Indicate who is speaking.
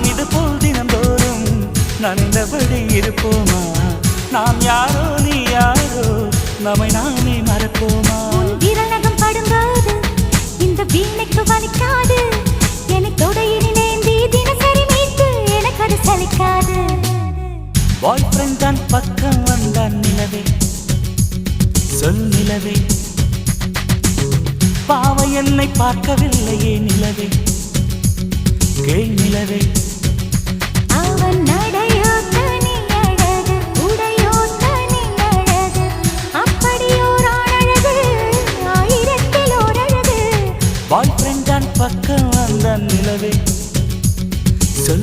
Speaker 1: நாம் இது போல் தினந்தோறும் நனைந்தபடி இருப்போமா? நாம் யாரோ நீ யாரோ நம்மை நாமே மறப்போமா?
Speaker 2: விரலகம் படும்போது இந்த வீணைக்கு வலிக்காது. எனக்கு தொடையினி நேந்தி தினசரி மீட்டு எனக்கு அது சலிக்காது.
Speaker 1: பாய் ஃப்ரெண்ட் தான் பக்கம் வந்தான் நிலவே, சொல் நிலவே. பாவை என்னை பார்க்கவில்லையே நிலவே, கேள் நிலவே.
Speaker 2: அவன் நடையோ தனி அழகு, உடையோ தனி அழகு, அப்படியோரான் அழகு, ஆயிரத்தில் ஓர் அழகு.
Speaker 1: பாய் ஃப்ரெண்ட் தான் பக்கம் வந்தான் நிலவே.